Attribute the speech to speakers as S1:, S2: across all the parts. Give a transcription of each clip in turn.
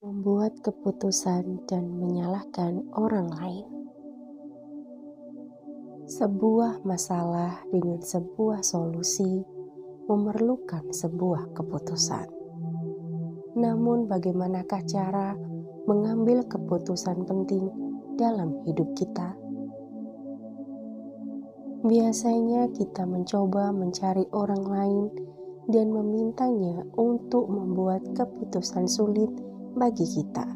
S1: Membuat keputusan dan menyalahkan orang lain. Sebuah masalah dengan sebuah solusi memerlukan sebuah keputusan. Namun bagaimanakah cara mengambil keputusan penting dalam hidup kita? Biasanya kita mencoba mencari orang lain dan memintanya untuk membuat keputusan sulit bagi kita.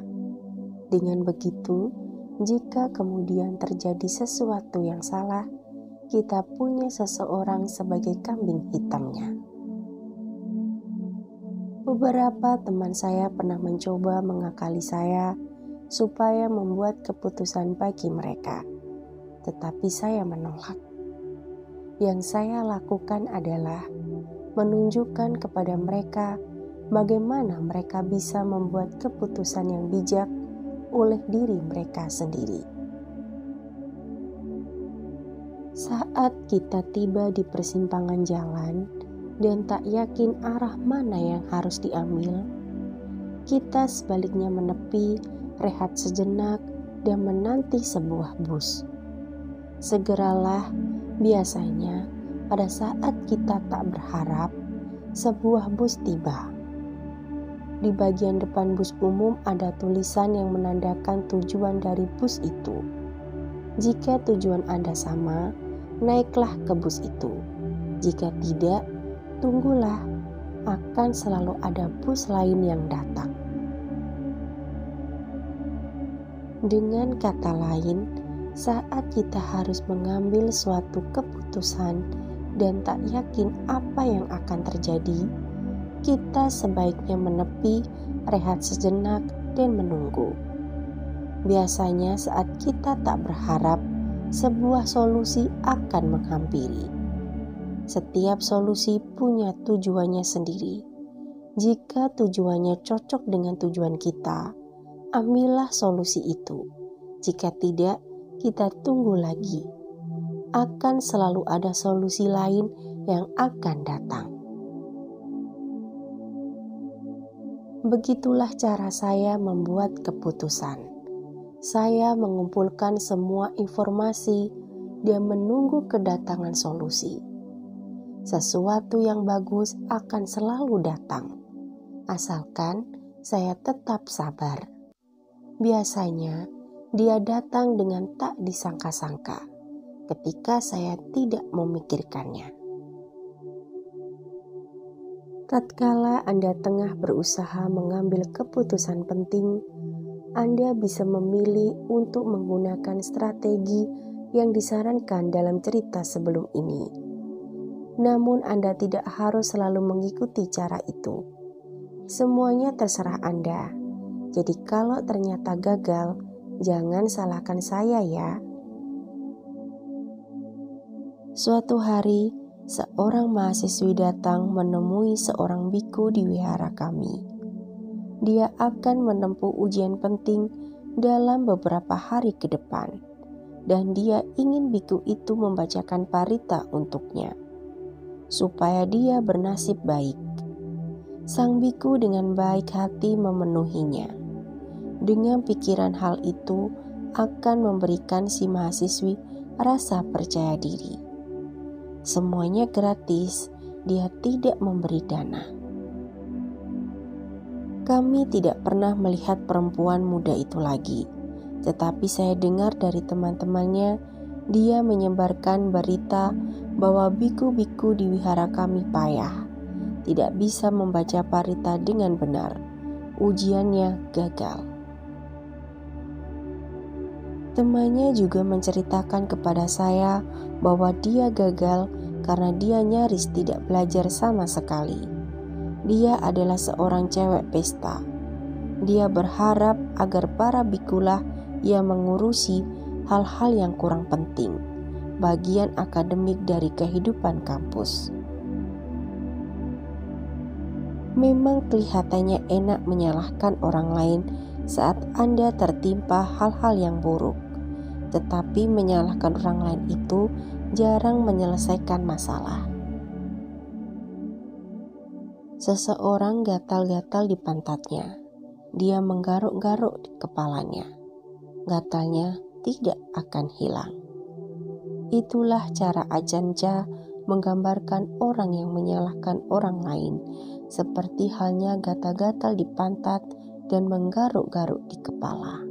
S1: Dengan begitu, jika kemudian terjadi sesuatu yang salah, kita punya seseorang sebagai kambing hitamnya. Beberapa teman saya pernah mencoba mengakali saya supaya membuat keputusan bagi mereka, tetapi saya menolak. Yang saya lakukan adalah menunjukkan kepada mereka bagaimana mereka bisa membuat keputusan yang bijak oleh diri mereka sendiri. Saat kita tiba di persimpangan jalan dan tak yakin arah mana yang harus diambil, kita sebaliknya menepi, rehat sejenak, dan menanti sebuah bus. Segeralah, biasanya pada saat kita tak berharap, sebuah bus tiba. Di bagian depan bus umum ada tulisan yang menandakan tujuan dari bus itu. Jika tujuan Anda sama, naiklah ke bus itu. Jika tidak, tunggulah, akan selalu ada bus lain yang datang. Dengan kata lain, saat kita harus mengambil suatu keputusan dan tak yakin apa yang akan terjadi, kita sebaiknya menepi, rehat sejenak, dan menunggu. Biasanya saat kita tak berharap, sebuah solusi akan menghampiri. Setiap solusi punya tujuannya sendiri. Jika tujuannya cocok dengan tujuan kita, ambillah solusi itu. Jika tidak, kita tunggu lagi. Akan selalu ada solusi lain yang akan datang. Begitulah cara saya membuat keputusan. Saya mengumpulkan semua informasi dan menunggu kedatangan solusi. Sesuatu yang bagus akan selalu datang, asalkan saya tetap sabar. Biasanya, dia datang dengan tak disangka-sangka ketika saya tidak memikirkannya. Tatkala Anda tengah berusaha mengambil keputusan penting, Anda bisa memilih untuk menggunakan strategi yang disarankan dalam cerita sebelum ini. Namun Anda tidak harus selalu mengikuti cara itu. Semuanya terserah Anda. Jadi kalau ternyata gagal, jangan salahkan saya ya. Suatu hari, seorang mahasiswi datang menemui seorang biku di wihara kami. Dia akan menempuh ujian penting dalam beberapa hari ke depan, dan dia ingin biku itu membacakan parita untuknya, supaya dia bernasib baik. Sang biku dengan baik hati memenuhinya. Dengan pikiran hal itu akan memberikan si mahasiswi rasa percaya diri. Semuanya gratis, dia tidak memberi dana. Kami tidak pernah melihat perempuan muda itu lagi, tetapi saya dengar dari teman-temannya, dia menyebarkan berita bahwa biku-biku di wihara kami payah, tidak bisa membaca parita dengan benar. Ujiannya gagal. Temannya juga menceritakan kepada saya bahwa dia gagal karena dia nyaris tidak belajar sama sekali. Dia adalah seorang cewek pesta. Dia berharap agar para bikulah yang mengurusi hal-hal yang kurang penting, bagian akademik dari kehidupan kampus. Memang kelihatannya enak menyalahkan orang lain saat Anda tertimpa hal-hal yang buruk, tetapi menyalahkan orang lain itu jarang menyelesaikan masalah. Seseorang gatal-gatal di pantatnya. dia menggaruk-garuk di kepalanya. Gatalnya tidak akan hilang. Itulah cara Ajahn menggambarkan orang yang menyalahkan orang lain, seperti halnya gatal-gatal di pantat dan menggaruk-garuk di kepala.